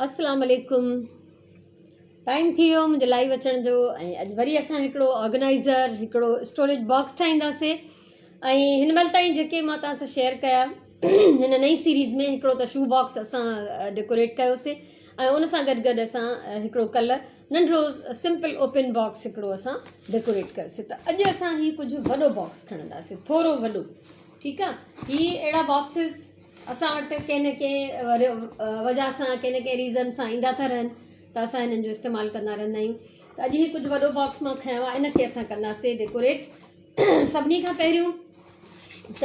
अस्सलाम वालेकुम। टाइम थी वियो मुंहिंजे लाइव अचण जो ऐं अॼु वरी असां हिकिड़ो ऑर्गेनाइज़र हिकिड़ो स्टोरेज बॉक्स ठाहींदासीं। ऐं हिन महिल ताईं जेके मां तव्हां सां शेयर कया हिन नई सीरीज़ में हिकिड़ो त शू बॉक्स असां डेकोरेट कयोसीं ऐं उन सां गॾु गॾु असां हिकिड़ो कल्ह नंढिड़ो सिंपल ओपन बॉक्स हिकिड़ो असां डेकोरेट कयोसीं। त अॼु असां हीउ कुझु वॾो बॉक्स खणंदासीं, थोरो वॾो। ठीकु आहे, हीअ अहिड़ा बॉक्सिस असां वटि कंहिं न कंहिं वजह सां कंहिं न कंहिं रीज़न सां ईंदा था रहनि, त असां हिननि जो इस्तेमालु कंदा रहंदा आहियूं। त अॼु हीउ कुझु वॾो बॉक्स मां खयो आहे, इनखे असां कंदासीं डेकोरेट। सभिनी खां पहिरियों त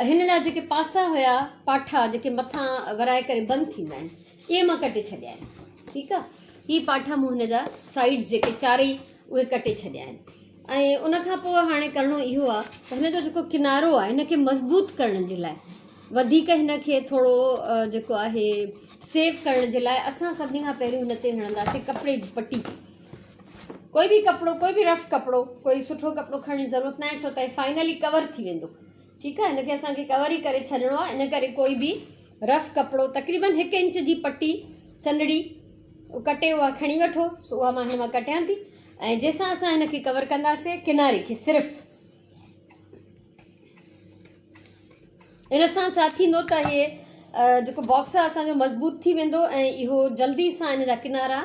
हिन जा जेके पासा हुया पाठा जेके मथां वराए करे बंदि थींदा आहिनि, इहे मां कटे छॾिया आहिनि। ठीकु आहे, हीअ पाठा मूं हिन जा साइड्स जेके चारई उहे कटे छॾिया आहिनि। ऐं उनखां पोइ हाणे करिणो इहो आहे त हिन जो जेको किनारो आहे हिनखे मज़बूत करण जे लाइ, वधीक हिनखे थोरो जेको आहे सेव करण जे लाइ असां सभिनी खां पहिरियों हिन ते हणंदासीं कपिड़े जी पटी। कोई बि कपिड़ो, कोई बि रफ कपिड़ो, कोई सुठो कपिड़ो खणण जी ज़रूरत न आहे, छो त फाइनली कवर थी वेंदो। ठीकु आहे, हिनखे असांखे कवर ई करे छॾिणो आहे। इन करे कोई बि रफ कपिड़ो तक़रीबन 1 इंच जी पटी सनड़ी कटे उहा खणी वठो। सो उहा मां हिन मां कटियां थी ऐं जंहिंसां असां हिनखे कवर कंदासीं किनारे खे सिर्फ़ु। इन सां छा थींदो त इहे जेको बॉक्स आहे असांजो मज़बूत थी वेंदो ऐं इहो जल्दी सां इन जा किनारा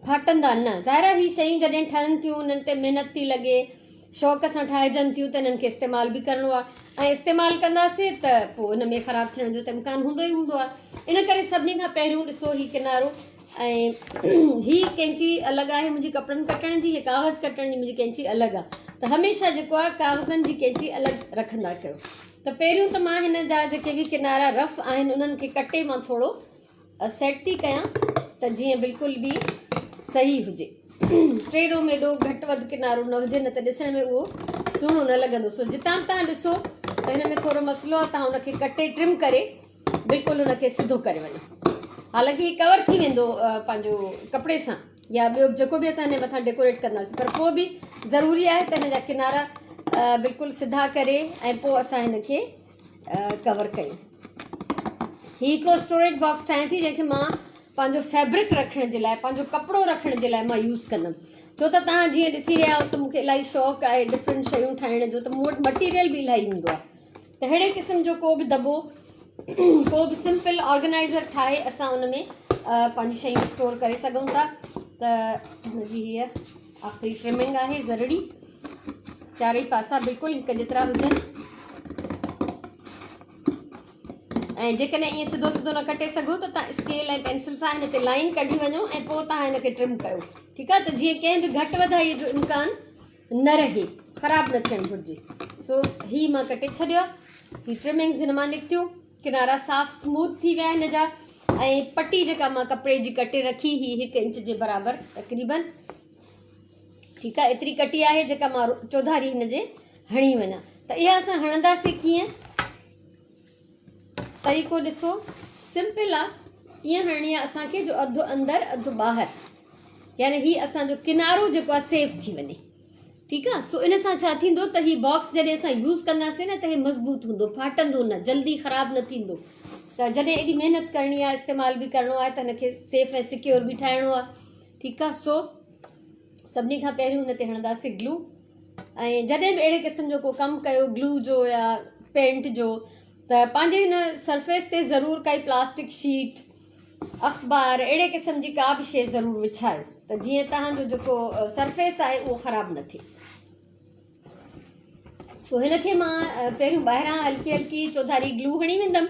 फाटंदा न। ज़ाहिर आहे हीअ शयूं जॾहिं ठहनि थियूं, उन्हनि ते महिनत थी लॻे, शौक़ सां ठाहिजनि थियूं, त इन्हनि खे इस्तेमालु बि करिणो आहे ऐं इस्तेमालु कंदासीं त पोइ इन में ख़राबु थियण जो त इम्कानु हूंदो ई हूंदो आहे। इन करे सभिनी खां पहिरियों ॾिसो हीउ किनारो, ऐं हीअ कैंची अलॻि आहे मुंहिंजी कपिड़नि कटण जी, हीअ कागज़ कटण जी मुंहिंजी कैंची अलॻि आहे। त हमेशह जेको आहे कागज़नि जी कैंची अलॻि रखंदा कयो। त पहिरियों त मां हिन जा जेके बि किनारा रफ आहिनि उन्हनि खे कटे मां थोरो सेट थी कयां त जीअं बिल्कुलु बि सही हुजे। टेढ़ो मेढ़ो घटि वधि किनारो न हुजे, न त ॾिसण में उहो सुहिणो न लॻंदो। सो जितां तव्हां ॾिसो त हिन में थोरो मसइलो आहे, तव्हां हुनखे कटे ट्रिम करे बिल्कुलु हुनखे सिधो करे वञो। हालांकि हीउ कवर थी वेंदो पंहिंजो कपिड़े सां या ॿियो जेको बि असां हिन मथां डेकोरेट कंदासीं, पर पोइ बि ज़रूरी आहे त हिन जा किनारा बिल्कुलु सिधा करे ऐं पोइ असां हिनखे कवर कयूं। हीउ हिकिड़ो स्टोरेज बॉक्स ठाहियां थी जंहिंखे मां पंहिंजो फैब्रिक रखण जे लाइ, पंहिंजो कपिड़ो रखण जे लाइ मां यूज़ कंदमि। छो त तव्हां जीअं ॾिसी रहिया आहियो त मूंखे इलाही शौक़ु आहे डिफरेंट शयूं ठाहिण जो, त मूं वटि मटीरियल बि इलाही हूंदो आहे। त अहिड़े क़िस्म जो को बि दॿो, को बि सिंपल ऑर्गेनाइज़र ठाहे असां उन में पंहिंजी शयूं स्टोर करे सघूं था। त हिनजी हीअ आख़िरी ट्रिमिंग आहे ज़रूरी, चारई पासा बिल्कुलु हिक जेतिरा हुजनि। ऐं जेकॾहिं ईअं सिधो सिधो न कटे सघो त तव्हां स्केल ऐं पेंसिल सां हिन ते लाइन कढी वञो ऐं पोइ तव्हां हिनखे ट्रिम कयो। ठीकु आहे, त जीअं कंहिं बि घटि वधाईअ जो इम्कानु न रहे, ख़राबु न थियणु घुरिजे। सो हीअ मां कटे छॾियो, हीअ ट्रिमिंग्स हिन मां निकितियूं, किनारा साफ़ स्मूथ थी विया हिन जा। ऐं पटी जेका मां कपिड़े जी कटे रखी, हीअ 1 इंच जे बराबरि तक़रीबन, ठीकु आहे, एतिरी कटी आहे जेका मां चौधारी हिन जे हणी वञा। त इहा असां हणंदासीं कीअं, तरीक़ो ॾिसो, सिंपल आहे। ईअं हणणी आहे असांखे जो अधु अंदरि अधु ॿाहिरि, यानी हीअ असांजो किनारो जेको आहे सेफ थी वञे। ठीकु आहे, सो इन सां छा थींदो त हीअ बॉक्स जॾहिं असां यूज़ कंदासीं न त हीअ मज़बूत हूंदो, फाटंदो न, जल्दी ख़राबु न थींदो। त जॾहिं एॾी महिनत करणी आहे, इस्तेमालु बि करिणो आहे, त हिनखे सेफ ऐं सिक्योर बि ठाहिणो आहे। ठीकु आहे, सो सभिनी खां पहिरियों हिन ते हणंदासीं ग्लू। ऐं जॾहिं बि अहिड़े क़िस्म जो को कमु कयो ग्लू जो या पेंट जो, त पंहिंजे हिन सरफेस ते ज़रूरु काई प्लास्टिक शीट, अख़बार, अहिड़े क़िस्म जी का बि शइ ज़रूरु विछायो, त जीअं तव्हांजो जेको सरफेस आहे उहो ख़राबु न थिए। सो हिनखे मां पहिरियों ॿाहिरां हल्की हल्की चौधारी ग्लू हणी वेंदमि।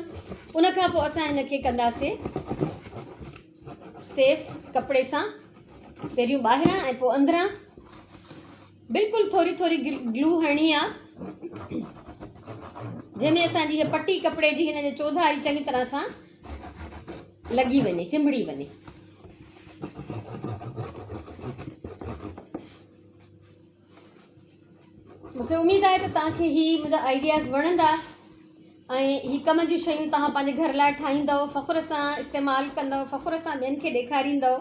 उनखां पोइ असां हिनखे कंदासीं सेफ कपिड़े सां, पहिरियों ॿाहिरां ऐं पोइ अंदरां बिल्कुलु थोरी थोरी ग्लू हणणी आहे, जंहिंमें असांजी हीअ पटी कपिड़े जी हिन जे चौधारी चङी तरह सां लॻी वञे, चिंबड़ी वञे। मूंखे उमेदु आहे त तव्हांखे हीअ मुंहिंजा आइडियाज़ वणंदा ऐं हीअ कम जूं शयूं तव्हां पंहिंजे घर लाइ ठाहींदव, फ़ख़ुर सां इस्तेमालु कंदव, फ़ख़ुर सां ॿियनि खे ॾेखारींदव।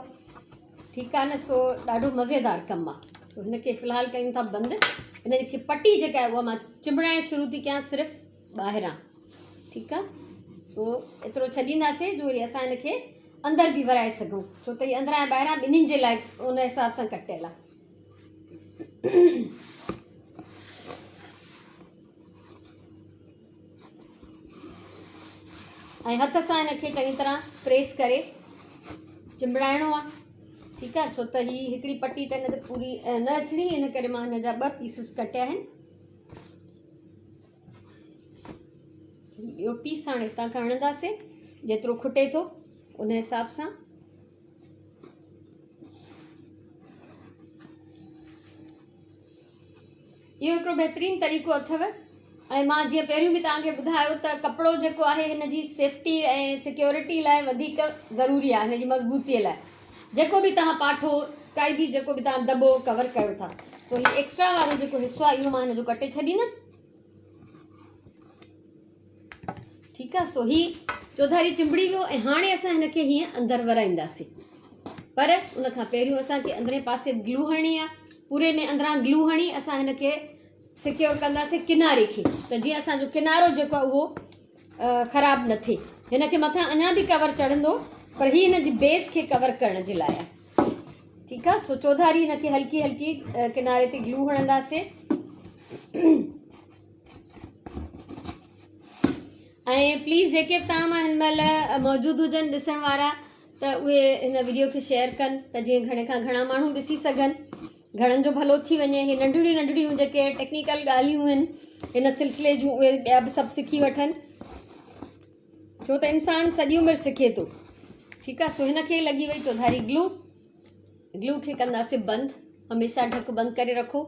ठीकु आहे न, सो ॾाढो मज़ेदार कमु आहे। सो हिनखे फ़िलहालु कयूं था बंदि। हिनखे पटी जेका आहे उहा मां चिंबड़ाइणु शुरू थी कयां सिर्फ़ु ॿाहिरां। ठीकु आहे, सो एतिरो छॾींदासीं जो वरी असां हिनखे अंदर बि वराए सघूं, छो त हीअ अंदरां ऐं ॿाहिरां ॿिन्हिनि जे लाइ उन हिसाब सां कटियल आहे। ऐं हथ सां हिनखे चङी तरह प्रेस करे चिंबड़ाइणो आहे, ठीकु आहे, छो त हीअ हिकिड़ी पटी त हिन ते पूरी न अचणी, इन करे मां हिन जा 2 पीसिस कटिया आहिनि। ॿियो पीस हाणे हितां खां हणंदासीं, जेतिरो खुटे थो उन हिसाब सां। इहो हिकिड़ो बहितरीनु तरीक़ो अथव। ऐं मां जीअं पहिरियों बि तव्हांखे ॿुधायो त कपिड़ो जेको आहे हिन जी सेफ्टी ऐं सिक्योरिटी लाइ वधीक ज़रूरी आहे, हिन जी मज़बूतीअ लाइ। जेको बि तव्हां पाठो, काई बि जेको बि तव्हां दॿो कवर कयो था, सो हीउ एक्स्ट्रा वारो जेको हिसो आहे इहो मां हिन जो कटे छॾींदमि, ठीकु आहे। सो हीउ चौधारी चिंबड़ी वियो ऐं हाणे असां हिनखे हीअं अंदरि वराईंदासीं, पर उन खां पहिरियों असांखे अंदरे पासे ग्लू हणणी आहे। पूरे में अंदरां ग्लू हणी असां हिनखे सिक्योर कंदासीं किनारे खे, त जीअं असांजो किनारो जेको आहे उहो ख़राबु न थिए। हिनखे मथां अञा बि कवर चढ़ंदो, पर हीअ हिन जी बेस खे कवर करण जे लाइ आहे, ठीकु आहे। सो चौधारी हिनखे हल्की हल्की किनारे ते ग्लू हणंदासीं। ऐं प्लीज़ जेके बि तव्हां मां हिन महिल मौजूदु हुजनि ॾिसण वारा, त उहे हिन वीडियो खे शेयर कनि, त जीअं घणे खां घणा माण्हू ॾिसी सघनि, घणनि जो भलो थी वञे। हे नंढिड़ियूं नंढिड़ियूं जेके टेक्निकल ॻाल्हियूं आहिनि हिन सिलसिले जूं, उहे ॿिया बि सभु सिखी वठनि, छो त इंसानु सॼी उमिरि सिखे थो, ठीकु आहे। सो हिनखे लॻी वई चौधारी ग्लू, ग्लू खे कंदासीं बंदि, हमेशह ढक बंदि करे रखो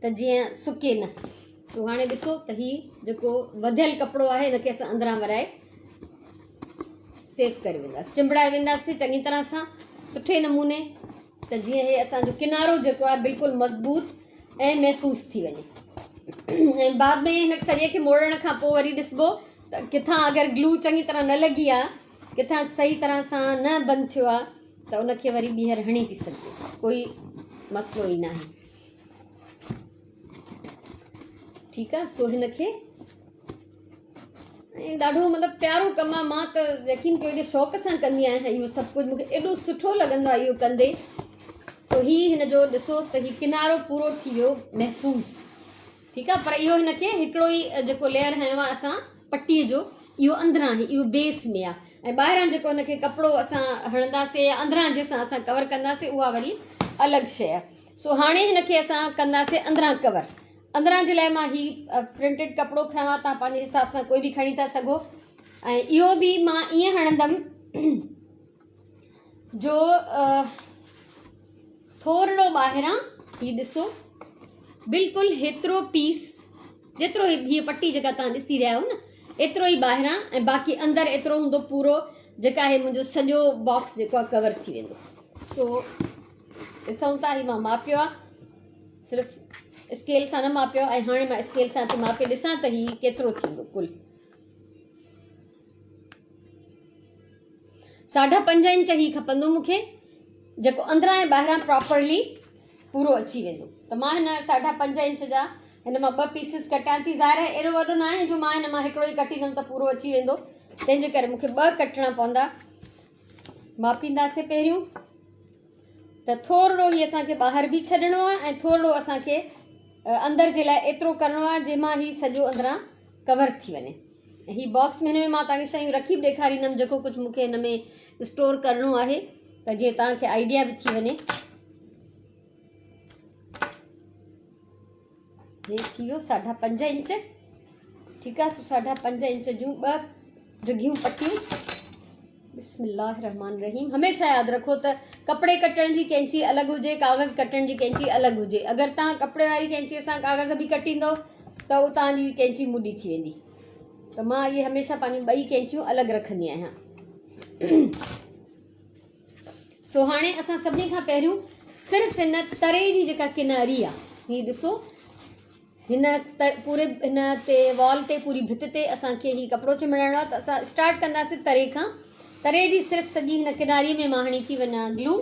त जीअं सुके न। सो हाणे ॾिसो त हीउ जेको वधियल कपिड़ो आहे हिनखे असां अंदरां वराए सेफ करे वेंदासीं, चिंबड़ाए वेंदासीं चङी तरह सां सुठे नमूने, त जीअं हे असांजो किनारो जेको आहे बिल्कुलु मज़बूत ऐं महफ़ूज़ थी वञे। ऐं बाद में हिन सॼे खे मोड़ण खां पोइ वरी ॾिसबो त किथां अगरि ग्लू चङी तरह न लॻी आहे, किथां सही तरह सां न बंदि थियो आहे, त उनखे वरी ॿीहर हणी थी सघिजे, कोई मसइलो ई न आहे, ठीकु आहे। सो हिनखे ऐं ॾाढो मतिलबु प्यारो कमु आहे। मां त यकीन कयो एॾे शौक़ सां कंदी आहियां इहो सभु कुझु, मूंखे एॾो सुठो लॻंदो आहे इहो कंदे। सो हीउ हिन जो ॾिसो त हीउ किनारो पूरो थी वियो महफ़ूज़, ठीकु आहे। पर इहो हिनखे हिकिड़ो ई जेको लेयर हयो आहे असां पटीअ जो, इहो अंदरां आहे, इहो बेस में आहे, ऐं ॿाहिरां जेको हिनखे कपिड़ो असां हणंदासीं या अंदरां जंहिंसां असां कवर कंदासीं उहा वरी अलॻि शइ आहे। सो हाणे हिनखे असां कंदासीं अंदरां कवर। अंदरां जे लाइ मां हीउ प्रिंटेड कपिड़ो खयों आहे, तव्हां पंहिंजे हिसाब सां कोई बि खणी था सघो। ऐं इहो बि मां ईअं हणंदमि जो थोरो ॿाहिरां, हीउ ॾिसो बिल्कुलु हेतिरो पीस, जेतिरो हीअ पटी जेका तव्हां ॾिसी रहिया आहियो न, एतिरो ई ॿाहिरां, ऐं बाक़ी अंदरि एतिरो हूंदो पूरो, जेका आहे मुंहिंजो सॼो बॉक्स जेको आहे कवर थी वेंदो। सो ॾिसूं था, हीउ मां मापियो आहे, सिर्फ़ु स्केल सां न मापियो, ऐं हाणे मां स्केल सां थी मापे ॾिसां त हीउ केतिरो थींदो। कुल 5.5 इंच ही खपंदो मूंखे, जेको अंदरां ऐं ॿाहिरां प्रॉपरली पूरो अची वेंदो। त मां हिन 5.5 इंच जा हिन मां 2 पीसिस कटियां थी। ज़ाहिर आहे एॾो वॾो न आहे जो मां हिन मां हिकिड़ो ई कटींदमि त पूरो अची वेंदो, तंहिंजे करे मूंखे 2 कटणा पवंदा। मापींदासीं पहिरियों त थोरो ही असांखे ॿाहिरि बि छॾिणो आहे, ऐं थोरो असांखे अंदरि जे लाइ एतिरो करिणो आहे जंहिंमां ही सॼो अंदरां कवर थी वञे। हीअ बॉक्स में हिन में मां तव्हांखे शयूं रखी बि ॾेखारींदमि, जेको कुझु मूंखे हिन में स्टोर करिणो आहे, त जीअं तव्हांखे आइडिया बि थी वञे। हे थी वियो 5.5 इंच, ठीकु आहे। सो 5.5 इंच जूं 2 डिघियूं पटियूं। बिस्मिल्लाह रहमान रहीम। हमेशह यादि रखो त कपिड़े कटण जी कैंची अलॻि हुजे, कागज़ कटण जी कैंची अलॻि हुजे। अगरि तव्हां कपिड़े वारी कैंची सां कागज़ बि कटींदव त उहो तव्हांजी कैंची मुॾी थी वेंदी। त मां इहे हमेशह पंहिंजूं 2 कैंचियूं अलॻि रखंदी आहियां। सो हाणे असां सभिनी खां पहिरियों सिर्फ़ु हिन तरे जी जेका किनारी आहे, हीअ ॾिसो, हिन पूरे हिन ते वॉल ते पूरी भित ते असांखे हीउ कपिड़ो चिमड़ाइणो आहे। त असां स्टार्ट कंदासीं तरे खां। तरे जी सिर्फ़ु सॼी हिन किनारीअ में मां हणी थी वञा ग्लू,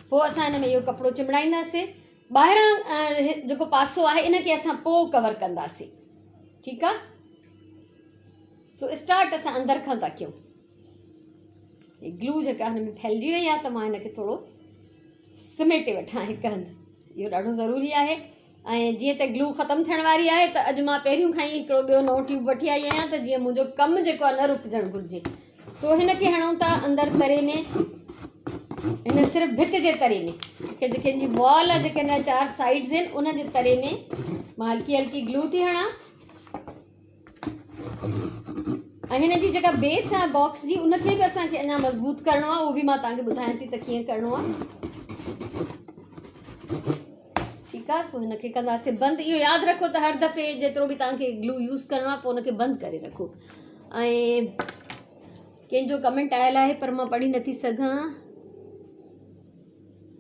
पोइ असां हिन में इहो कपिड़ो चिमड़ाईंदासीं। ॿाहिरां जेको पासो आहे इनखे असां पोइ कवर कंदासीं, ठीकु आहे। सो स्टार्ट असां अंदरि खां था कयूं। ग्लू जेका हिन में फैलिजी वई आहे त मां हिनखे थोरो समेटे वठां हिकु हंधि। इहो ॾाढो ज़रूरी आहे। ऐं जीअं त ग्लू ख़तमु थियण वारी आहे त अॼु मां पहिरियों खां ई हिकिड़ो ॿियो नओं ट्यूब वठी आई आहियां त जीअं मुंहिंजो कमु जेको आहे न रुकिजणु घुरिजे। सो हिनखे हणूं था अंदरि तरे में, हिन सिर्फ़ु भित जे तरे में, जेके जी वॉल आहे, जेके हिन 4 साइड्स आहिनि उन जे तरे में मां हल्की हल्की ग्लू थी हणां। ऐं हिन जी जेका बेस आहे बॉक्स जी उनखे बि असांखे अञा मज़बूत करिणो आहे, उहो बि मां तव्हांखे ॿुधायां थी त कीअं करिणो आहे। ठीकु आहे। सो हिनखे कंदासीं बंदि। इहो यादि रखो त हर दफ़े जेतिरो बि तव्हांखे ग्लू यूज़ करिणो आहे पोइ हुनखे बंदि करे रखो। ऐं कंहिंजो कमेंट आयल आहे पर मां पढ़ी नथी सघां।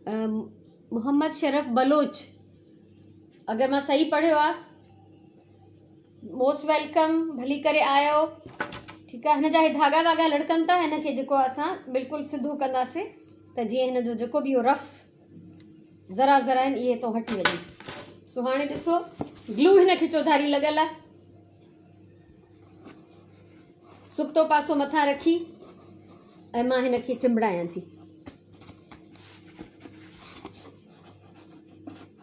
मोहम्मद शरफ़ बलोच, अगरि मां सही पढ़ियो आहे मोस्ट वेलकम, भली करे आयो। ठीकु आहे। हिन जा धागा वागा लड़कनि था, हिनखे जेको असां बिल्कुलु सिधो कंदासीं त जीअं हिन जो जेको बि इहो रफ़ ज़रा ज़रा आहिनि इहे तो हटी वञे। सो हाणे ॾिसो ग्लू हिनखे चौधारी लॻल आहे। सुक्तो पासो मथां रखी ऐं मां हिनखे चिंबड़ायां थी।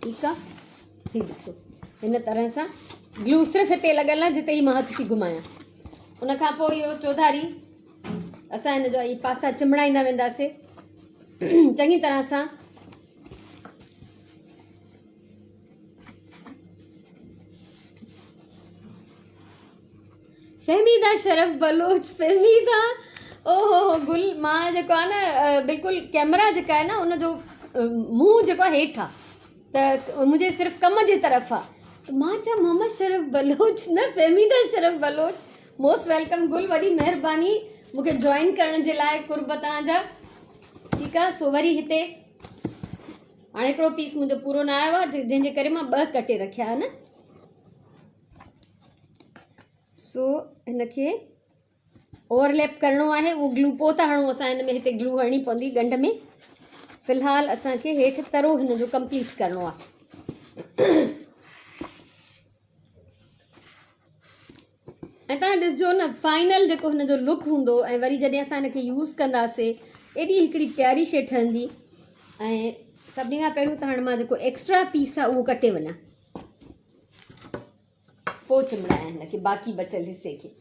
ठीकु आहे। हीअ ॾिसो हिन तरह सां ग्लू सिर्फ़ु हिते लॻल आहे जिते ई मां हथ थी घुमायां। उनखां पोइ इहो चौधारी असां हिन जा ई पासा चिंबड़ाईंदा वेंदासीं चङी तरह सां। फ़हमीदा शरफ़ बलोच, फ़हमीदा, ओहो गुल, मां जेको आहे न बिल्कुलु कैमरा जेका आहे न उनजो मुंहुं जेको आहे हेठि आहे त मुंहिंजे सिर्फ़ु कम जे तरफ़ आहे त मां चयो मोहम्मद शरफ़ बलोच न फ़हमीदा शरफ़ बलोच। मोस्ट वेलकम गुल, वॾी महिरबानी मूंखे जॉइन करण जे लाइ, कुर्ब तव्हांजा। ठीकु आहे। सो वरी हिते हाणे हिकिड़ो पीस मुंहिंजो पूरो न आयो आहे जंहिंजे करे मां 2 कटे रखिया आहिनि। सो हिनखे ओवरलैप करिणो आहे। उहो ग्लू पोइ था हणूं असां हिन में, हिते ग्लू हणणी पवंदी ॻंढ में। फ़िलहालु असांखे हेठि तरो हिन जो कंप्लीट करिणो आहे। ऐं तव्हां ॾिसजो न फाइनल जेको हिन जो लुक हूंदो ऐं वरी जॾहिं असां हिनखे यूज़ कंदासीं एॾी हिकिड़ी प्यारी शइ ठहंदी। ऐं सभिनी खां पहिरियों त हाणे मां जेको एक्स्ट्रा पीस आहे उहो कटे वञा, पोइ चिंबड़ायां हिनखे बाक़ी बचियल हिसे खे।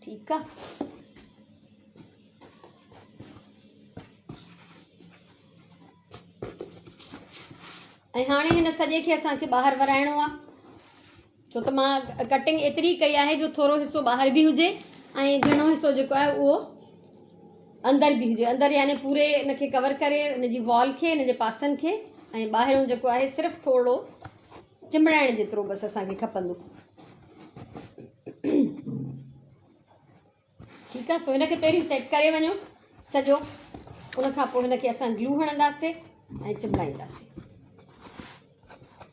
ठीकु आहे। ऐं हाणे हिन सॼे खे असांखे ॿाहिरि वराइणो आहे, छो त मां कटिंग एतिरी कई आहे जो थोरो हिसो ॿाहिरि बि हुजे ऐं घणो हिसो जेको आहे उहो अंदरि बि हुजे। अंदरि यानी पूरे हिनखे कवर करे हिनजी वॉल खे, हिनजे पासनि खे, ऐं ॿाहिरों जेको आहे सिर्फ़ु थोरो चिंबड़ाइण जेतिरो बसि असांखे खपंदो। ठीकु आहे। सो हिनखे पहिरियों सेट करे वञो सॼो, उनखां पोइ हिनखे असां ग्लू हणंदासीं ऐं चिंबड़ाईंदासीं।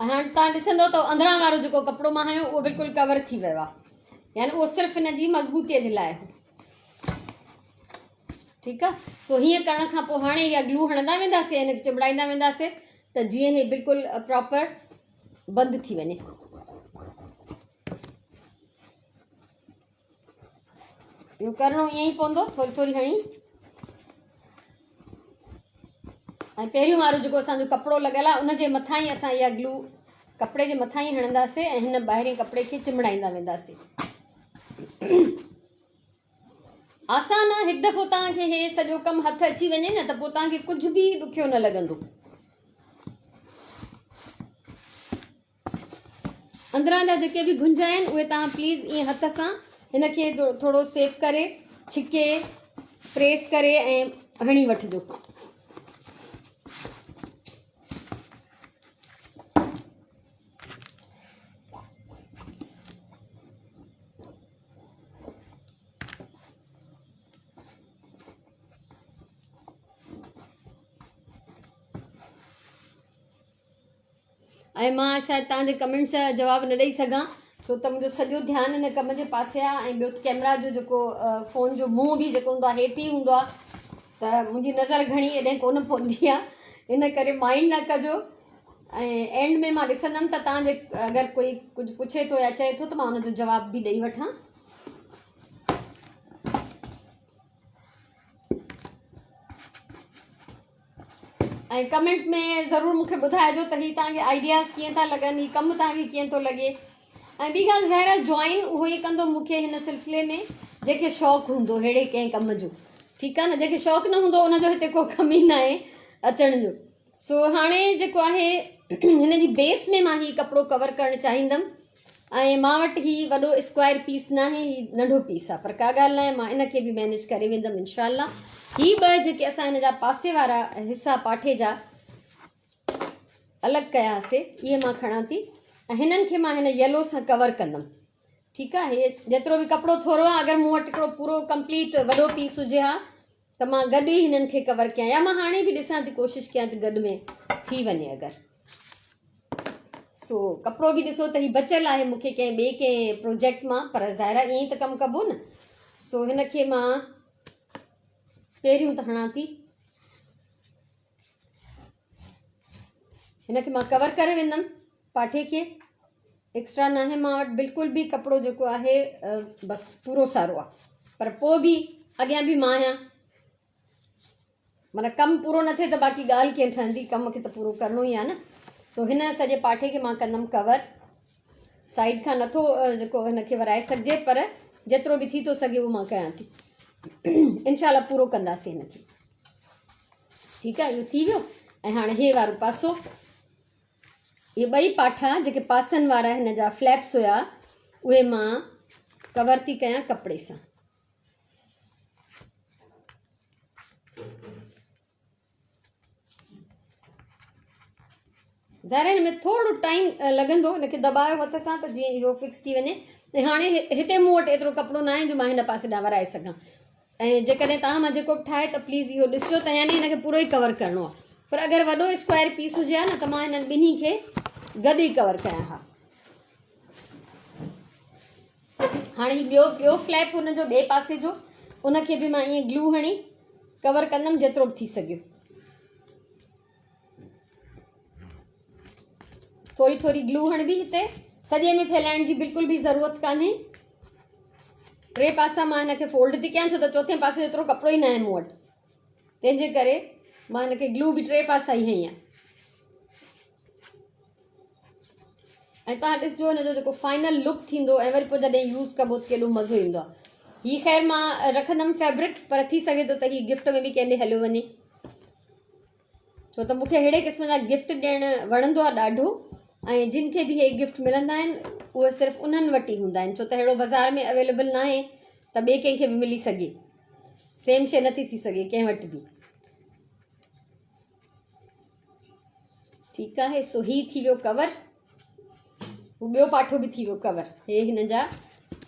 हाणे तव्हां ॾिसंदो त अंदरां वारो जेको कपिड़ो मां हयो उहो बिल्कुलु कवर थी वियो आहे, यानी उहो सिर्फ़ु हिन जी मज़बूतीअ जे लाइ हो। ठीकु आहे। सो हीअं करण खां पोइ हाणे इहा ग्लू हणंदा वेंदासीं, हिनखे चिंबड़ाईंदा वेंदासीं त जीअं इहे बिल्कुलु प्रॉपर बंदि थी वञे। इहो करिणो ईअं ई पवंदो, थोरी थोरी हणी। ऐं पहिरियों वारो जेको असांजो कपिड़ो लॻियल आहे उनजे मथां ई असां इहा ग्लू कपिड़े जे मथां ई हणंदासीं ऐं हिन ॿाहिरें कपिड़े खे चिंबड़ाईंदा वेंदासीं। आसान आहे। हिकु दफ़ो तव्हांखे हे सॼो कमु हथु अची वञे न त पोइ तव्हांखे कुझु बि ॾुखियो न लॻंदो। अंदरां जा जेके बि गुंज आहिनि उहे तव्हां प्लीज़ ईअं हथ सां हिनखे थोरो सेफ करे, छिके, प्रेस करे ऐं हणी वठिजो। ऐं मां शायदि तव्हांजे कमेंट्स जा जवाबु न ॾेई सघां छो त मुंहिंजो सॼो ध्यानु हिन कम जे पासे आहे। ऐं ॿियो कैमरा जो जेको फ़ोन जो मुंहुं बि जेको हूंदो आहे हेठि ई हूंदो आहे, त मुंहिंजी नज़र घणी एॾे कोन पवंदी आहे, इन करे माइंड न कजो। ऐं एंड में मां ॾिसंदमि त तव्हांजे अगरि कोई कुझु पुछे थो या चए थो त मां हुनजो जवाब बि ॾेई वठां। ऐं कमेंट में ज़रूरु मूंखे ॿुधाइजो त हीअ तव्हांखे आइडियाज़ कीअं था लॻनि, हीअ कमु तव्हांखे कीअं थो लॻे। ऐं ॿी ॻाल्हि ज़ाहिर आहे जॉइन उहो ई कंदो मूंखे हिन सिलसिले में जंहिंखे शौक़ु हूंदो अहिड़े कंहिं कम जो, ठीकु आहे न। जंहिंखे शौक़ु न हूंदो उनजो हिते को कम ई न आहे अचण जो। सो हाणे जेको आहे हिन जी बेस में मां हीउ कपिड़ो कवर करणु चाहींदमि। ऐं मां वटि हीउ वॾो स्क्वायर पीस न आहे, हीउ नंढो पीस आहे, पर का ॻाल्हि न आहे, मां इनखे बि मैनेज करे वेंदमि इनशाला। हीअ ॿ जेके असां हिन जा पासे वारा हिसा पाठे जा अलॻि कयासीं इहे मां खणां थी ऐं हिननि खे मां हिन येलो सां कवर कंदमि, ठीकु आहे। हे जेतिरो बि कपिड़ो थोरो आहे, अगरि मूं वटि हिकिड़ो पूरो कंप्लीट वॾो पीस हुजे हा त मां गॾु ई हिननि खे कवर कयां, या मां हाणे बि ॾिसां थी कोशिशि कयां थी गॾु में थी वञे अगरि। सो कपिड़ो बि ॾिसो त हीउ बचियलु आहे मूंखे कंहिं ॿिए कंहिं प्रोजेक्ट मां, पर ज़ाहिर आहे ईअं ई त कमु कबो न। सो हिनखे मां पहिरियों त हणां थी, हिनखे मां कवर करे वेंदमि पाठे खे। एक्स्ट्रा न आहे मां वटि बिल्कुलु बि कपिड़ो जेको आहे बसि पूरो सारो आहे, पर पोइ बि अॻियां बि मां आहियां, माना कमु पूरो न थिए त बाक़ी ॻाल्हि कीअं ठहंदी, कम खे त पूरो करिणो ई आहे न। सो हिन सॼे पाठे खे मां कंदमि कवर, साइड खां नथो जेको हिनखे वराए सघिजे, पर जेतिरो बि थी थो सघे उहो मां कयां थी। इनशाला पूरो कंदासीं हिनखे, ठीकु आहे। इहो थी वियो। ऐं हाणे हे वारो पासो, इहे ॿई पाठा जेके पासनि वारा हिन जा फ्लैप्स हुया उहे मां कवर थी कयां कपिड़े सां। ज़ाहिर हिन में थोरो टाइम लॻंदो, हिनखे दॿायो हथ सां त जीअं इहो फिक्स थी वञे। ऐं हाणे हिते मूं वटि एतिरो कपिड़ो न आहे जो मां हिन पासे ॾांहुं वराए सघां। ऐं जेकॾहिं तव्हां मां जेको बि ठाहे त प्लीज़ इहो ॾिसिजो त यानी हिनखे पूरो ई कवर करिणो आहे, पर अगरि वॾो स्क्वायर पीस हुजे हा न त मां हिननि ॿिन्ही खे गॾु ई कवर कयां हा। हाणे हीउ ॿियो फ्लैप हुनजो ॿिए पासे जो, उनखे बि मां ईअं ग्लू हणी कवर कंदमि जेतिरो बि थी सघियो। थोरी थोरी ग्लू हणबी हिते, सॼे में फैलाइण जी बिल्कुलु बि ज़रूरत कान्हे। टे पासा मां हिनखे फोल्ड थी कयां, छो त चौथे पासे एतिरो कपिड़ो ई न आहे मूं वटि, तंहिंजे करे मां हिनखे ग्लू बि टे पासा ई हई आहे। ऐं तव्हां ॾिसिजो हिनजो जेको फाइनल लुक थींदो ऐं वरी पोइ जॾहिं यूज़ कबो त केॾो मज़ो ईंदो आहे। हीअ ख़ैर मां रखंदमि फैब्रिक, पर थी सघे थो त हीअ गिफ्ट में बि कंहिं ॾे हलियो वञे, छो त मूंखे अहिड़े क़िस्म जा गिफ्ट ॾियणु वणंदो आहे ॾाढो। ऐं जिन खे बि इहे गिफ्ट मिलंदा आहिनि उहे सिर्फ़ु उन्हनि वटि ई हूंदा आहिनि, छो त अहिड़ो बाज़ार में अवेलेबल न आहे त ॿिए कंहिंखे बि मिली सघे, सेम शइ नथी थी सघे कंहिं वटि बि, ठीकु आहे। सो हीअ थी वियो कवर, ॿियो पाठो बि थी वियो कवर। हे हिन जा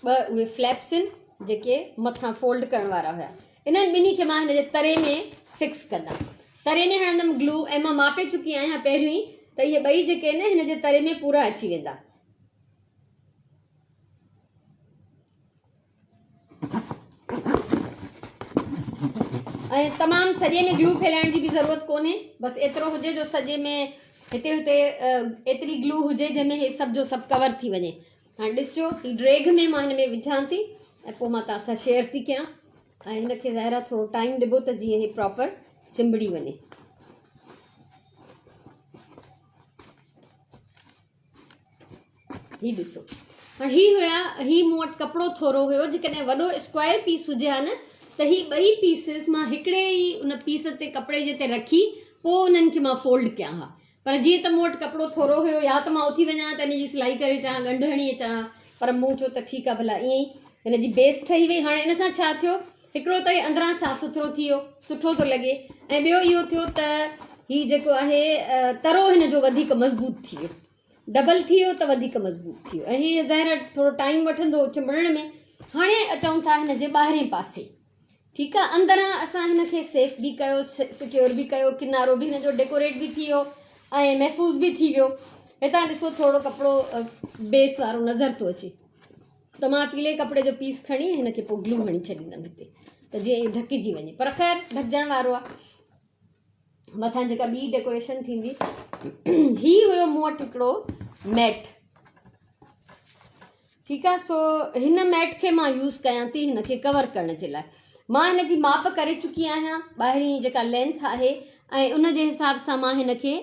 ॿ उहे फ्लैप्स आहिनि जेके मथां फोल्ड करण वारा हुया। इन्हनि ॿिन्ही खे मां हिन जे तरे में फिक्स कंदमि, तरे में हणंदमि ग्लू, ऐं मां मापे चुकी आहियां पहिरियों ई त इहे ॿई जेके आहिनि हिन जे तरे में पूरा अची वेंदा। ऐं तमामु सॼे में ग्लू फैलाइण जी बि ज़रूरत कोन्हे, बसि एतिरो हुजे जो सॼे में हिते हुते एतिरी ग्लू हुजे जंहिंमें हे सभु जो सभु कवर थी वञे। हाणे ॾिसिजो हीअ ड्रैग में मां हिन में विझां थी ऐं पोइ मां तव्हां सां शेयर थी कयां। ऐं हिनखे ज़ाहिर आहे थोरो टाइम ॾिबो त जीअं हे प्रॉपर चिंबड़ी वञे। हीअ ॾिसो, हाणे हीअ हुया, हीअ मूं वटि कपिड़ो थोरो हुयो, जेकॾहिं वॾो स्क्वायर पीस हुजे हा न त हीअ ॿई पीसिस मां हिकिड़े ई उन पीस ते कपिड़े जे ते रखी पोइ उन्हनि खे मां फोल्ड कयां हा, पर जीअं त मूं वटि कपिड़ो थोरो हुयो, या त मां उथी वञा त हिन जी सिलाई करे अचां, ॻंढ हणी अचां, पर मूं चयो त ठीकु आहे भला ईअं ई हिन जी बेस ठही वई। हाणे इन सां छा थियो, हिकिड़ो त अंदरां साफ़ु सुथिरो थी वियो, सुठो थो लॻे, ऐं ॿियो इहो थियो त हीअ जेको आहे तरो हिन जो वधीक मज़बूत थी वियो, डबल थी वियो त वधीक मज़बूत थी वियो। ऐं हीअ ज़ाहिर थोरो टाइम वठंदो चिंबड़ण में। हाणे अचूं था हिन जे ॿाहिरें पासे, ठीकु आहे, अंदरां असां हिनखे सेफ बि कयो, सिक्योर बि कयो, किनारो बि हिन जो डेकोरेट बि थी वियो ऐं महफ़ूज़ बि थी वियो। हितां ॾिसो थोरो कपिड़ो बेस वारो नज़र थो अचे, त मां पीले कपिड़े जो पीस खणी हिनखे पोइ ग्लू हणी छॾींदमि हिते त जीअं ढकिजी वञे, पर ख़ैर ढकजण वारो आहे। मथां जेका ॿी डेकोरेशन थींदी ही हुयो मूं वटि हिकिड़ो मैट। ठीकु आहे। सो हिन मैट खे मां यूज़ कयां थी हिन खे कवर करण जे लाइ। मां हिन जी माप करे चुकी आहियां, ॿाहिरीं जेका लेंथ आहे ऐं उन जे हिसाब सां मां हिन खे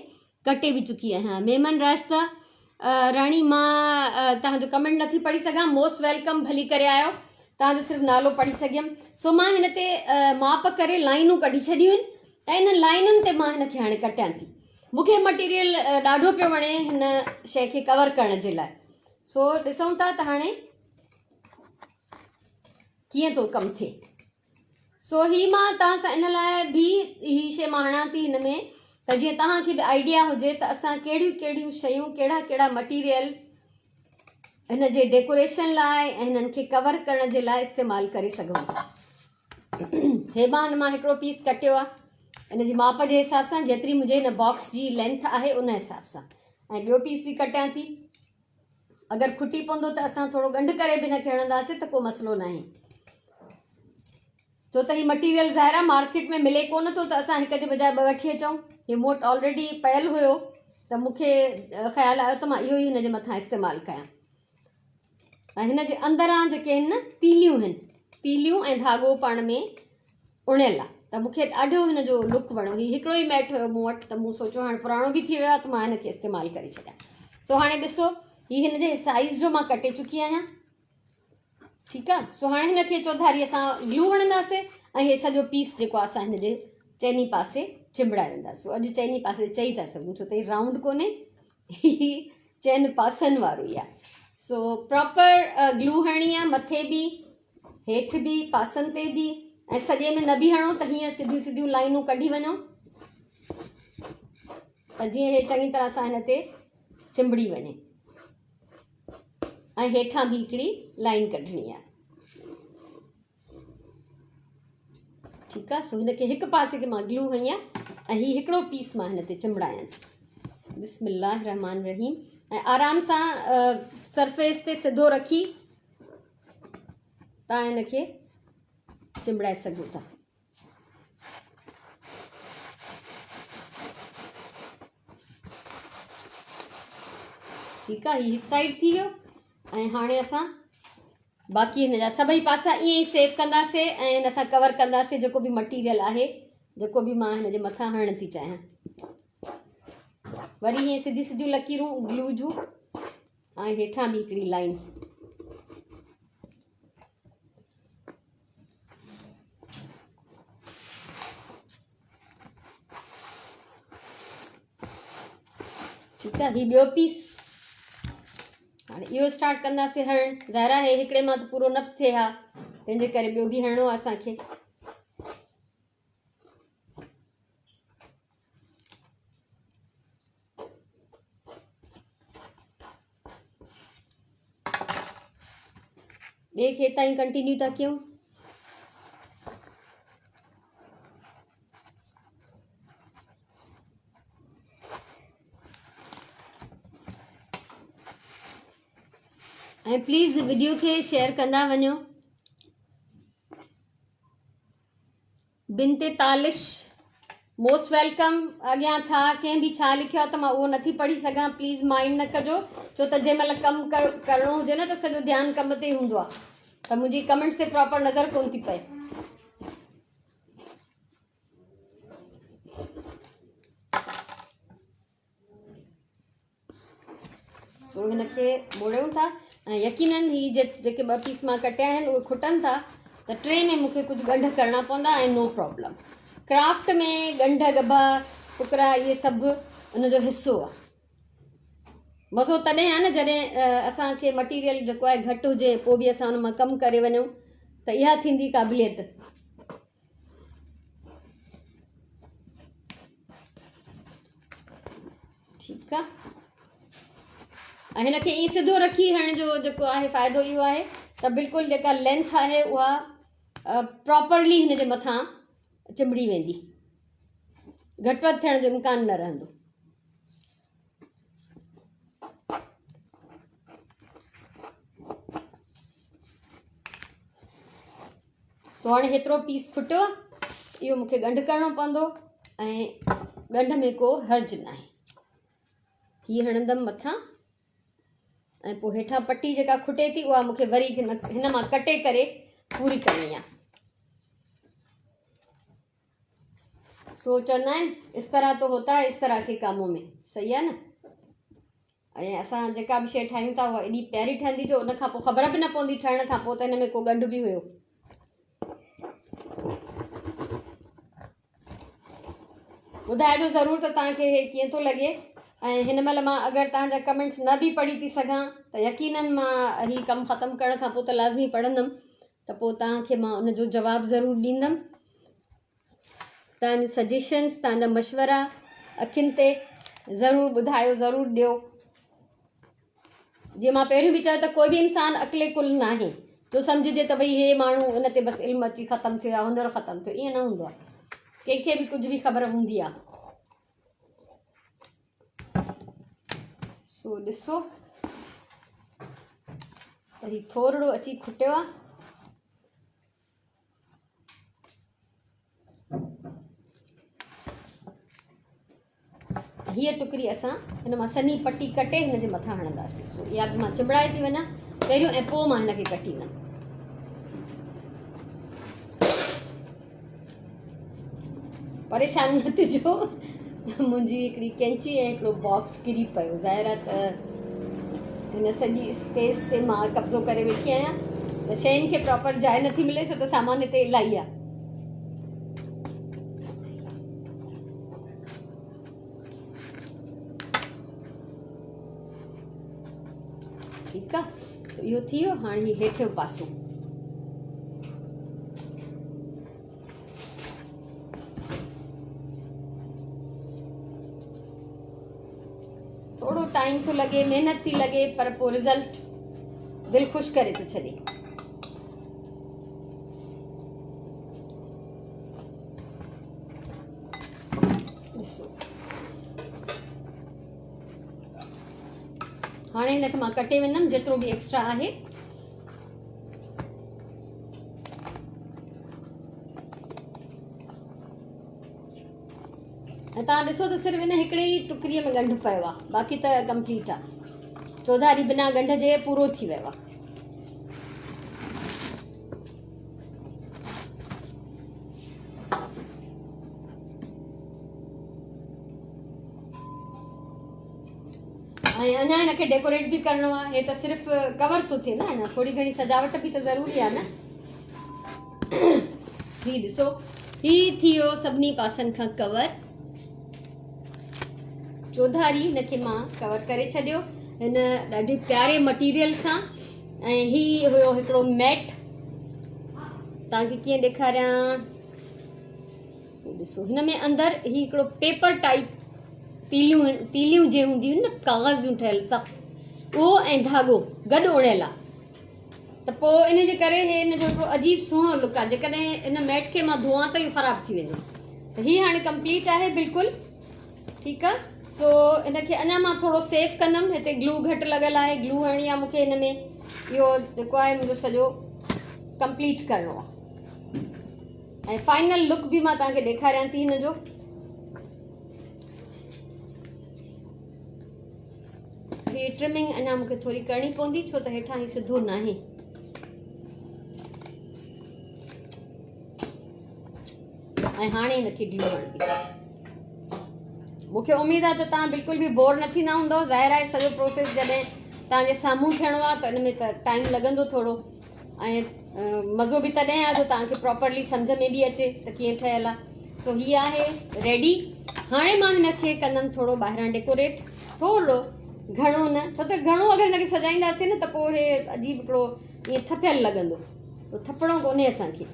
कटे बि चुकी आहियां। मेमन राशदा राणी, मां तव्हांजो कमेंट नथी पढ़ी सघां, मोस्ट वेलकम भली करे आयो, तव्हांजो सिर्फ़ु नालो पढ़ी सघियमि। सो मां हिन ते माप करे लाइनूं कढी छॾियूं आहिनि ऐं इन लाइनुनि ते मां हिन खे हाणे कटियां थी। मूंखे मटीरियल ॾाढो पियो वणे हिन शइ खे कवर करण जे लाइ। सो ॾिसूं था त हाणे कीअं थो कमु थिए। सो ही मां तव्हां सां इन लाइ बि ही शइ मां हणां थी हिन में त जीअं तव्हांखे बि आइडिया हुजे त असां कहिड़ियूं कहिड़ियूं शयूं, कहिड़ा कहिड़ा मटीरियल्स हिन जे डेकोरेशन लाइ ऐं हिननि खे कवर करण जे लाइ इस्तेमालु करे सघूं था। हे मां हिन मां हिकिड़ो पीस कटियो आहे इन जी माप जे हिसाब सां, जेतिरी मुंहिंजे हिन बॉक्स जी लेंथ आहे उन हिसाब सां, ऐं ॿियो पीस बि कटियां थी। अगरि खुटी पवंदो त असां थोरो ॻंढि करे बि हिन खे हणंदासीं त को मसइलो न आहे, छो त हीउ मटीरियल ज़ाहिर आहे मार्केट में मिले कोन थो त असां हिक जे बजाए ॿ वठी अचूं। हीउ मूं वटि ऑलरेडी पयल हुयो त मूंखे ख़्यालु आयो त मां इहो ई हिन जे मथां इस्तेमालु कयां। ऐं हिन जे अंदरां जेके आहिनि न तीलियूं आहिनि, तीलियूं ऐं धाॻो पाण में उणियल आहे, त मूंखे ॾाढो हिन जो लुक वणियो। हीउ हिकिड़ो ई मैट हुयो मूं वटि, त मूं सोचियो हाणे पुराणो बि थी वियो आहे त मां हिन खे इस्तेमालु करे छॾियां। सो हाणे ॾिसो हीउ हिन जे साइज़ जो मां कटे चुकी आहियां। ठीकु आहे। सो हाणे हिन खे चौधारी असां ग्लू हणंदासीं ऐं इहे सॼो पीस जेको आहे असां हिन जे चइनी पासे चिंबड़ाए वेंदासीं। अॼु चइनी पासे चई था सघूं, छो त हीउ राउंड कोन्हे, हीउ चइनि पासनि वारो ई आहे। सो प्रॉपर ग्लू हणणी आहे, मथे बि हेठि बि पासनि ते बि, ऐं सॼे में न बि हणो त हीअं सिधियूं सिधियूं लाइनूं कढी वञो त जीअं हे चङी तरह सां हिन ते चिंबड़ी वञे। ऐं हेठां बि हिकिड़ी लाइन कढणी आहे। ठीकु आहे। सो हिन खे हिकु पासे खे मां ग्लू हई आहे ऐं हीउ हिकिड़ो पीस मां हिन ते चिंबड़ायां थी। बिस्मिल्लाह रहमान रहीम। ऐं आराम सां सरफेस ते सिधो रखी तव्हां हिन खे चिंबड़ाए सघो था। ठीकु आहे। हीउ हिकु साइड थी वियो ऐं हाणे असां बाक़ी हिन जा सभई पासा ईअं ई सेव कंदासीं ऐं हिन सां कवर कंदासीं जेको बि मटीरियल आहे, जेको बि मां हिन जे मथां हणणु थी चाहियां। वरी हीअं सिधियूं सिधियूं लकीरूं ग्लू जूं ऐं हेठां बि हिकिड़ी लाइन। ठीकु आहे। हीउ ॿियो पीस हाणे इहो स्टार्ट कंदासीं हणण। ज़ाहिर आहे हिकिड़े मां त पूरो न थिए हा, तंहिंजे करे ॿियो बि हणणो आहे असांखे। ॿिए खे ताईं कंटिन्यू था कयूं। ऐं प्लीज़ वीडियो खे शेयर कंदा वञो। बिनते तालिश मोस्ट वेलकम। अॻियां छा कंहिं बि छा लिखियो आहे त मां उहो नथी पढ़ी सघां, प्लीज़ माइंड न कजो, छो त जंहिं महिल कमु करिणो हुजे न त सॼो ध्यानु कम ते हूंदो आहे, त मुंहिंजी कमेंट्स ते प्रॉपर नज़र कोन थी पए। सो हिन खे मोड़ियूं था ऐं यकीनन ही जेके ॿ पीस मां कटिया आहिनि उहे खुटनि था त टे में मूंखे कुझु ॻंढ करणा पवंदा ऐं नो प्रॉब्लम। क्राफ्ट में ॻंढ गभा टुकड़ा इहे सभु उनजो हिसो आहे। मज़ो तॾहिं आहे न जॾहिं असांखे मटीरियल जेको आहे घटि हुजे, पोइ बि असां हुन मां कमु करे वञूं, त इहा थींदी क़ाबिलियत। ठीकु आहे। ऐं हिन खे ईअं सिधो रखी हणण जो जेको आहे फ़ाइदो इहो आहे त बिल्कुलु जेका लेंथ आहे उहा प्रॉपरली हिन जे मथां चिंबड़ी वेंदी, घटि वधि थियण जो इम्कान न रहंदो। सो हाणे हेतिरो पीस खुटियो आहे, इहो मूंखे ॻंढ करणो पवंदो ऐं ॻंढ में को हर्ज न आहे। हीअ हणंदमि मथां ऐं पोइ हेठां पटी जेका खुटे थी उहा मूंखे वरी हिन मां कटे करे पूरी करणी आहे। सो चवंदा आहिनि इस तरह तो होता है इस तरह के कामों में, सही आहे न। ऐं असां जेका बि शइ ठाहियूं था उहा एॾी प्यारी ठहंदी जो उन खां पोइ ख़बर बि न पवंदी ठहण खां पोइ त हिन में को ॻंढ बि हुयो। ॿुधाइजो ज़रूरु त तव्हांखे हे कीअं थो लॻे। ऐं हिन महिल मां अगरि तव्हांजा कमेंट्स न बि पढ़ी थी सघां त यकीननि मां हीउ कमु ख़तमु करण खां पोइ त लाज़मी पढ़ंदमि, त पोइ तव्हांखे मां उनजो जवाबु ज़रूरु ॾींदमि। तव्हांजो सजेशन्स, तव्हांजा मशवरा अखियुनि ते ज़रूरु ॿुधायो, ज़रूरु ॾियो। जीअं मां पहिरियों बि चयो त कोई बि इंसानु अकेले कुल न आहे जो सम्झिजे त भई हे माण्हू इन ते बसि इल्मु अची ख़तमु थियो आहे, हुनर ख़तमु थियो, ईअं न हूंदो आहे। कंहिंखे बि कुझु बि ख़बर हूंदी आहे। सो ॾिसो त हीउ थोरो अची खुटियो आहे। हीअ टुकड़ी असां हिन मां सनी पटी कटे हिन जे मथां हणंदासीं। सो इहा बि मां चिंबड़ाए थी वञा पहिरियों ऐं पोइ मां हिनखे कटींदमि। परेशान न थिजो, मुंहिंजी हिकिड़ी कैंची ऐं हिकिड़ो बॉक्स किरी पियो। ज़ाहिर आहे त हिन सॼी स्पेस ते मां कब्ज़ो करे वेठी आहियां त शयुनि खे प्रॉपर जाइ नथी मिले, छो त सामान हिते इलाही आहे। ठीकु आहे, इहो थी वियो। हाणे हीउ हेठियों पासो थोरो टाइम थो लॻे, महिनत थी लॻे, पर पोइ रिज़ल्ट दिलि ख़ुशि करे थो छॾे। ॾिसो हाणे हिनखे मां कटे वेंदमि जेतिरो बि एक्स्ट्रा आहे। ऐं तव्हां ॾिसो त सिर्फ़ु हिन हिकिड़े ई टुकड़ीअ में ॻंढ पियो आहे, बाक़ी त कंप्लीट आहे। चौधारी बिना ॻंढ जे पूरो थी वियो आहे। ऐं अञा हिनखे डेकोरेट बि करिणो आहे। हे त सिर्फ़ु कवर थो थिए न, अञा थोरी घणी सजावट बि त ज़रूरी आहे न। हीउ ॾिसो, हीउ थी वियो सभिनी पासनि खां कवर। चौधारी हिनखे मां कवर करे छॾियो हिन ॾाढे प्यारे मटीरियल सां। ऐं हीउ हुयो हिकिड़ो मैट। तव्हांखे कीअं ॾेखारियां, ॾिसो हिन में अंदरि हीउ हिकिड़ो पेपर टाइप तीलियूं जे हूंदियूं आहिनि न, काग़ज़ जूं ठहियल सभु, उहो ऐं धाॻो गॾु उणियल आहे। त पोइ इन जे करे हे हिन जो हिकिड़ो अजीब सुहिणो लुक आहे। जेकॾहिं इन मैट खे मां धोआं त इहो ख़राबु थी वेंदो। त हीअ हाणे कंप्लीट आहे बिल्कुलु। ठीकु आहे, सो इनखे अञा मां थोरो सेफ कंदमि। हिते ग्लू घटि लॻल आहे, ग्लू हणणी आहे मूंखे हिन में। इहो जेको आहे मुंहिंजो सॼो कंप्लीट करिणो आहे। ऐं फाइनल लुक बि मां तव्हांखे ॾेखारियां थी हिन जो। हीअ ट्रिमिंग अञा मूंखे थोरी करणी पवंदी, छो त हेठां ही सिधो न आहे। ऐं हाणे हिनखे ग्लू हणंदी। मूंखे उमेदु आहे त तव्हां बिल्कुलु बि बोर न थींदा हूंदव। ज़ाहिर आहे सॼो प्रोसेस जॾहिं तव्हांजे साम्हूं थियणो आहे त इन में त टाइम लॻंदो थोरो। ऐं मज़ो बि तॾहिं आहे जो तव्हांखे प्रॉपरली सम्झ में बि अचे त कीअं ठहियल आहे। सो हीअ आहे रेडी। हाणे मां हिनखे कंदमि थोरो ॿाहिरां डेकोरेट, थोरो घणो न, छो त घणो अगरि हिनखे सजाईंदासीं न त पोइ हे अजीब हिकिड़ो ईअं थपियल लॻंदो। तो थपणो कोन्हे असांखे।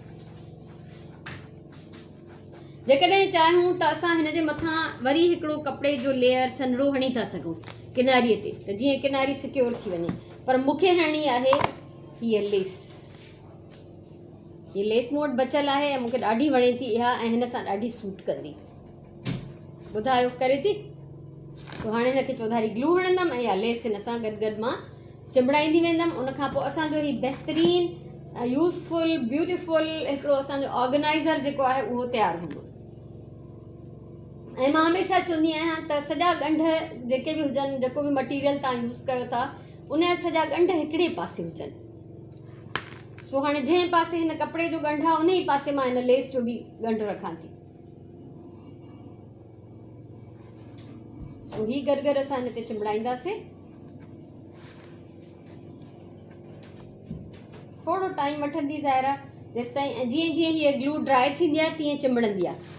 जेकॾहिं चाहियूं त असां हिन जे मथां वरी हिकिड़ो कपिड़े जो लेयर सनरो हणी था सघूं किनारीअ ते, त जीअं किनारी सिक्योर थी वञे। पर मूंखे हणणी आहे हीअ लेस। हीअ लेस मूं वटि बचियल आहे ऐं मूंखे ॾाढी वणे थी इहा, ऐं हिन सां ॾाढी सूट कंदी। ॿुधायो करे थी। तो हाणे हिनखे चौधारी ग्लू हणंदमि ऐं इहा लेस हिन सां गॾु गॾु मां चिंबड़ाईंदी वेंदमि। उनखां पोइ असांजो हीउ बहितरीनु यूज़फुल ब्यूटीफुल हिकिड़ो असांजो ऑर्गेनाइज़र जेको आहे उहो तयारु हूंदो। ऐं मां हमेशह चवंदी आहियां त सॼा ॻंढ जेके बि हुजनि, जेको बि मटीरियल तव्हां यूज़ कयो था, उन जा सॼा ॻंढ हिकिड़े पासे हुजनि। सो हाणे जंहिं पासे हिन कपिड़े जो ॻंढ आहे उन ई पासे मां हिन लेस जो बि ॻंढ रखां थी। सो ही गरगर असां हिन ते चिमड़ाईंदासीं। थोरो टाइम वठंदी ज़ाहिरा जेसि ताईं, ऐं जीअं जीअं हीअ ग्लू ड्राई थींदी आहे तीअं चिमड़ंदी आहे।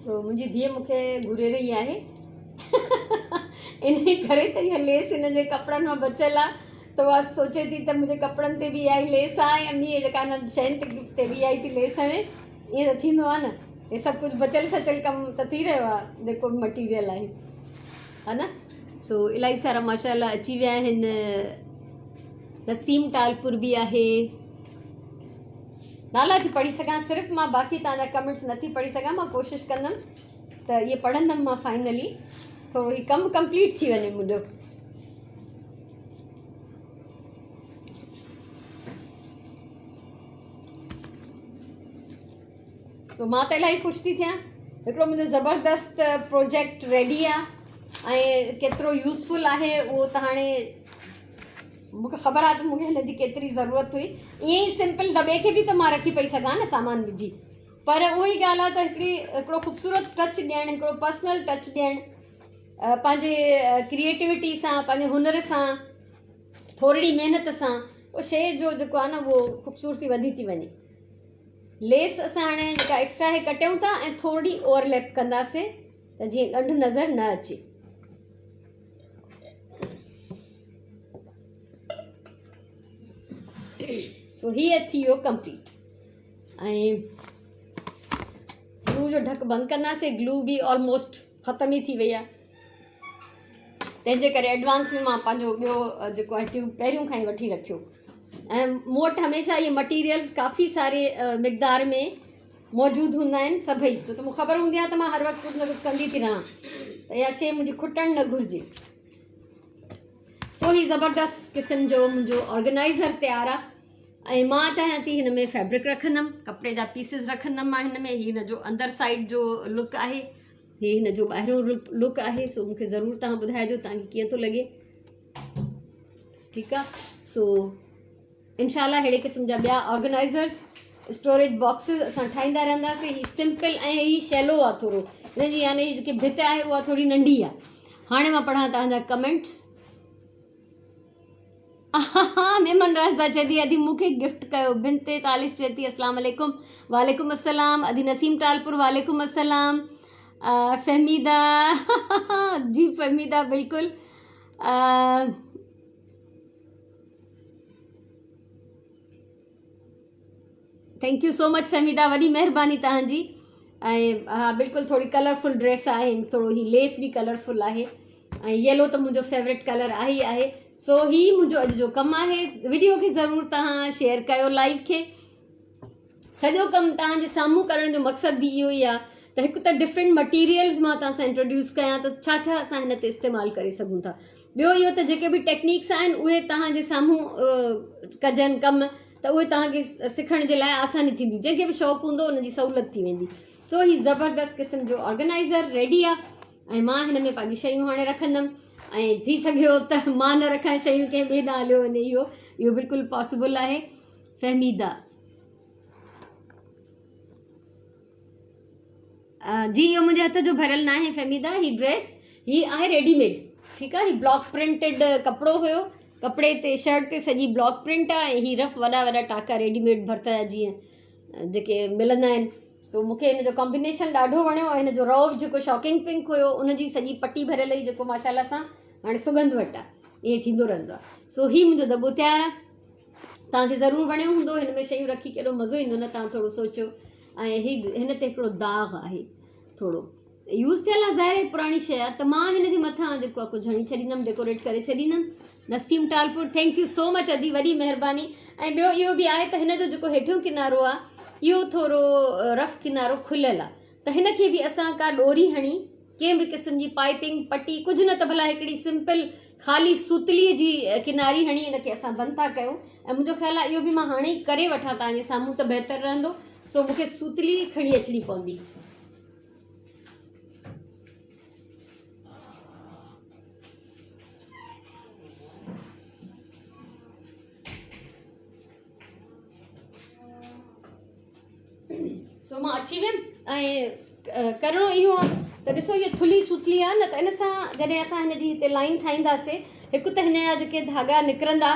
सो मुंहिंजी धीअ मूंखे घुरे रही आहे इन करे त इहा लेस हिन जे कपिड़नि मां बचियल आहे, त उहा सोचे थी त मुंहिंजे कपिड़नि ते बि इहा ई लेस आहे या ॿी जेका न शयुनि ते बि इहा ई थी लेस हणे। ईअं त थींदो आहे न, हे सभु कुझु बचियल सचियल कमु त थी रहियो आहे जेको बि मटीरियल आहे, हा न। सो इलाही सारा माशाल्लाह अची विया आहिनि। नसीम टालपुर बि आहे। नाला थी पढ़ी सघां सिर्फ़ु मां, बाक़ी तव्हांजा कमेंट्स नथी पढ़ी सघां। मां कोशिशि कंदमि त इहे पढ़ंदमि मां फाइनली, थोरो ही कमु कंप्लीट थी वञे मुंहिंजो। सो मां त इलाही ख़ुशि थी थियां। हिकिड़ो मुंहिंजो ज़बरदस्त प्रोजेक्ट रेडी आहे ऐं केतिरो यूज़फुल आहे उहो त हाणे मूंखे ख़बर आहे त मूंखे हिन जी केतिरी ज़रूरत हुई। ईअं ई सिंपल दॿे खे बि त मां रखी पई सघां न सामान विझी, पर उहो ई ॻाल्हि आहे त हिकिड़ो ख़ूबसूरत टच ॾियणु, हिकिड़ो पर्सनल टच ॾियणु, पंहिंजे क्रिएटिविटी सां, पंहिंजे हुनर सां, थोरी महिनत सां उहो शइ जो जेको आहे न उहो ख़ूबसूरती वधी थी वञे। लेस असां हाणे जेका एक्स्ट्रा हे कटियूं था ऐं थोरी ओवरलैप कंदासीं त जीअं ॻंढ नज़र न अचे। सो हीअ थी वियो कंप्लीट। ऐं ग्लू जो ढक बंदि कंदासीं। ग्लू बि ऑलमोस्ट ख़तम ई थी वई आहे, तंहिंजे करे एडवांस में मां पंहिंजो ॿियो जेको आहे ट्यूब पहिरियों खां ई वठी रखियो। ऐं मूं वटि हमेशह इहे मटीरियल्स काफ़ी सारे मिक़दार में मौजूदु हूंदा आहिनि सभई, छो त मूंखे ख़बर हूंदी आहे त मां हर वक़्तु कुझु न कुझु कंदी थी रहां, त इहा शइ मुंहिंजी खुटणु न घुरिजे। सो ही ज़बरदस्त क़िस्म जो मुंहिंजो ऑर्गेनाइज़र तयारु आहे। ऐं मां चाहियां थी हिन में फैब्रिक रखंदमि, कपिड़े जा पीसिस रखंदमि मां हिन में। हीअ हिन जो अंदर साइड जो लुक आहे, हीअ हिन जो ॿाहिरियों लुक आहे। सो मूंखे ज़रूरु तव्हां ॿुधाइजो तव्हांखे कीअं थो लॻे, ठीकु आहे। सो इनशाला अहिड़े क़िस्म जा ॿिया ऑर्गेनाइज़र्स, स्टोरेज बॉक्सिस असां ठाहींदा रहंदासीं। हीअ सिंपल ऐं हीअ शैलो आहे थोरो, हिन जी यानी जेकी भित आहे उहा थोरी नंढी आहे। हाणे मां पढ़ां तव्हांजा कमेंट्स। मेमन राजदा चए थी अदी मूंखे गिफ्ट कयो। बिनते तालिश चए थी अस्सलाम वालेकुम। वालेकुम अस्सलाम। अदी नसीम टालपुर वालेकुम अस्सलाम। फहमीदा जी फहमीदा बिल्कुलु। Thank you so much Fahmida, वॾी महिरबानी तव्हांजी। ऐं हा बिल्कुलु थोरी कलरफुल ड्रेस आहे, थोरो ही लेस बि कलरफुल आहे ऐं येलो त मुंहिंजो फेवरेट कलर आहे ई आहे। सो ही मुंहिंजो अॼु जो कमु आहे। वीडियो खे ज़रूरु तव्हां शेयर कयो, लाइव खे। सॼो कमु तव्हांजे साम्हूं करण जो मक़सदु बि इहो ई आहे त हिकु त डिफरेंट मटीरियल्स मां तव्हां सां इंट्रोड्यूस कयां त छा छा असां हिन ते इस्तेमालु करे सघूं था। ॿियो इहो त जेके बि टेक्निक्स आहिनि उहे तव्हांजे साम्हूं कजनि कमु, त उहे तव्हांखे सिखण जे लाइ आसानी थींदी। जंहिंखे बि शौक़ु हूंदो उनजी सहूलियत थी वेंदी। सो ही ज़बरदस्त क़िस्म जो ऑर्गेनाइज़र रेडी आहे ऐं मां हिन में पंहिंजी शयूं हाणे रखंदमि। ऐं थी सघियो त मां न रखां शयूं कंहिं ॿिए ॾांहुं हलियो वञे, इहो बिल्कुलु पॉसिबल आहे। फहमीदा जी, इहो मुंहिंजे हथ जो भरियल न आहे फहमीदा। ही ड्रेस ही आहे रेडीमेड, ठीकु आहे। ही ब्लॉक प्रिंटेड कपिड़ो हुयो, कपिड़े ते शर्ट ते सॼी ब्लॉक प्रिंट आहे ऐं ही रफ वॾा वॾा टाका रेडीमेड भर्त जा जीअं जेके मिलंदा आहिनि। सो मूंखे हिन जो कॉम्बिनेशन ॾाढो वणियो ऐं हिन जो रओ जेको शॉकिंग पिंक हुयो उनजी सॼी पटी भरियल हुई, जेको माशाल्लाह सां हाणे सुगंध वटि आहे। ईअं थींदो रहंदो आहे। सो ही मुंहिंजो दॿो तयारु आहे। तव्हांखे ज़रूरु वणियो हूंदो। हिन में शयूं रखी केॾो मज़ो ईंदो न, तव्हां थोरो सोचो। ऐं हिन ते हिकिड़ो दाग़ आहे, थोरो यूज़ थियल आहे, ज़ाहिर पुराणी शइ आहे, त मां हिन जे मथां जेको आहे कुझु हणी छॾींदमि, डेकोरेट करे छॾींदमि। Naseem Talpur thank you so much अदी, वॾी महिरबानी। ऐं ॿियो इहो बि आहे त हिन जो जेको हेठियों किनारो आहे इहो थोरो रफ किनारो खुलियल आहे, त हिन खे बि असां का ॾोरी हणी कंहिं बि क़िस्म जी पाइपिंग पटी कुझु न, त भला हिकिड़ी सिंपल ख़ाली सुतलीअ जी किनारी हणी हिनखे असां बंदि था कयूं। ऐं मुंहिंजो ख़्यालु आहे इहो बि मां हाणे ई करे वठां तव्हांजे साम्हूं त बहितरु रहंदो। सो मूंखे सुतली खणी अचणी पवंदी। सो मां अची वियमि ऐं करिणो इहो आहे त ॾिसो इहा थुली सुतली आहे न, त इन सां जॾहिं असां हिन जी हिते लाइन ठाहींदासीं, हिकु त हिन जा जेके धागा निकिरंदा,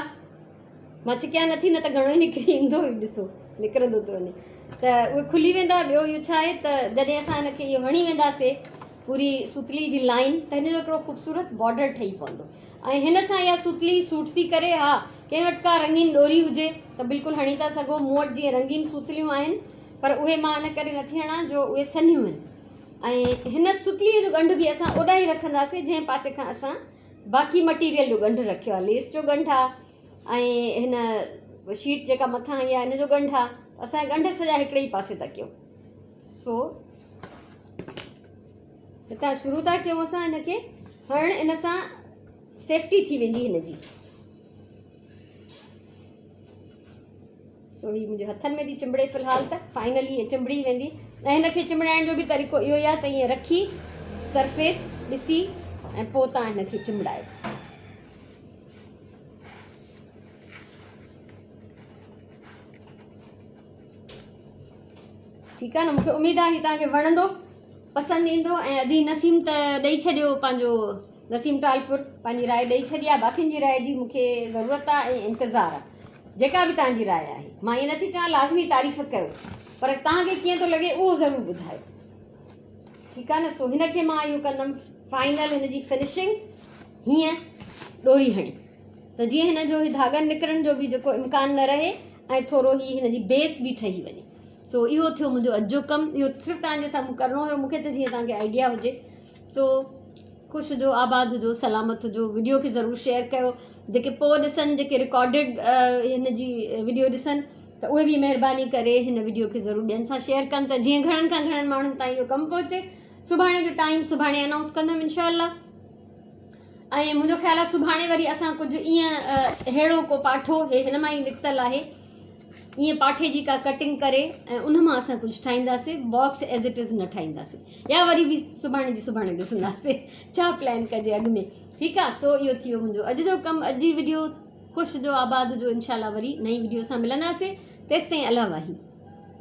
मां चिकिया नथी न त घणो ई निकिरी ईंदो, ॾिसो निकिरंदो थो वञे, त उहे खुली वेंदा। ॿियो इहो छा आहे त जॾहिं असां हिनखे इहो हणी वेंदासीं पूरी सुतली जी लाइन, त हिन जो हिकिड़ो ख़ूबसूरत बॉर्डर ठही पवंदो। ऐं हिन सां इहा सुतली सूट थी करे, हा कंहिं वटि का रंगीन ॾोरी हुजे त बिल्कुलु हणी था सघो। मूं वटि जीअं रंगीन सुतलियूं आहिनि, पर उहे मां इन करे नथी हणां जो उहे सन्हियूं आहिनि। ऐं हिन सुतलीअ जो ॻंढ बि असां ओॾा ई रखंदासीं जंहिं पासे खां असां बाक़ी मटीरियल जो ॻंढ रखियो आहे। लेस जो ॻंढ आहे ऐं हिन शीट जेका मथां आई आहे हिन जो ॻंढ आहे, असांजा ॻंढ सॼा हिकिड़े ई पासे था कयूं। सो हितां शुरू था कयूं असां हिनखे हणणु, इन सां सेफ्टी थी वेंदी हिन जी। सो ही मुंहिंजे हथनि में थी चिंबड़े फ़िलहालु, त फाइनली हीअ चिंबड़ी वेंदी। ऐं हिनखे चिंबड़ाइण जो बि तरीक़ो इहो ई आहे त ईअं रखी सरफेस ॾिसी ऐं पोइ तव्हां हिनखे चिंबड़ायो। ठीकु आहे न, मूंखे उमेदु आहे हीअ तव्हांखे वणंदो, पसंदि ईंदो। ऐं अदी नसीम त ॾेई छॾियो पंहिंजो, नसीम टालपुर पंहिंजी राय ॾेई छॾी आहे। बाक़ियुनि जी राय जी मूंखे ज़रूरत आहे ऐं इंतज़ारु आहे। जेका बि तव्हांजी राय आहे, मां ईअं नथी चवां लाज़मी तारीफ़ कयो, पर तव्हांखे कीअं थो लॻे उहो ज़रूरु ॿुधायो। ठीकु आहे न। सो हिनखे मां इहो कंदमि फाइनल, हिन जी फिनिशिंग हीअं ॾोरी हणी, त जीअं हिन जो धागनि निकिरण जो बि जेको इम्कान न रहे ऐं थोरो ई हिन जी बेस बि ठही वञे। सो इहो थियो मुंहिंजो अॼु जो कमु। इहो सिर्फ़ु तव्हांजे साम्हूं करिणो हुयो मूंखे, त जीअं तव्हांखे आइडिया हुजे। सो ख़ुशि हुजो, आबाद हुजो, सलामत हुजो। वीडियो खे ज़रूरु शेयर कयो। जेके पोइ ॾिसनि, जेके रिकॉर्डिड हिन जी वीडियो ॾिसनि, त उहे बि महिरबानी करे हिन वीडियो खे ज़रूरु ॿियनि सां शेयर कनि, त जीअं घणनि खां घणनि माण्हुनि ताईं इहो कमु पहुचे। सुभाणे जो टाइम सुभाणे अनाउंस कंदमि इनशाअल्लाह। ऐं मुंहिंजो ख़्यालु आहे सुभाणे वरी असां कुझु ईअं अहिड़ो को पाठो, हे हिन मां ई निकितल आहे, ईअं पाठे जी का कटिंग करे ऐं उन मां असां कुझु ठाहींदासीं। बॉक्स एज़ इट इज़ न ठाहींदासीं, या वरी बि सुभाणे जी सुभाणे ॾिसंदासीं छा प्लान कजे अॻु में। ठीकु आहे। सो इहो थियो मुंहिंजो अॼु जो कमु, अॼु जी वीडियो। ख़ुशि हुजो, आबाद हुजो। इनशाअल्लाह वरी नई वीडियो सां मिलंदासीं। तेसिताईं अल्लाह वाही।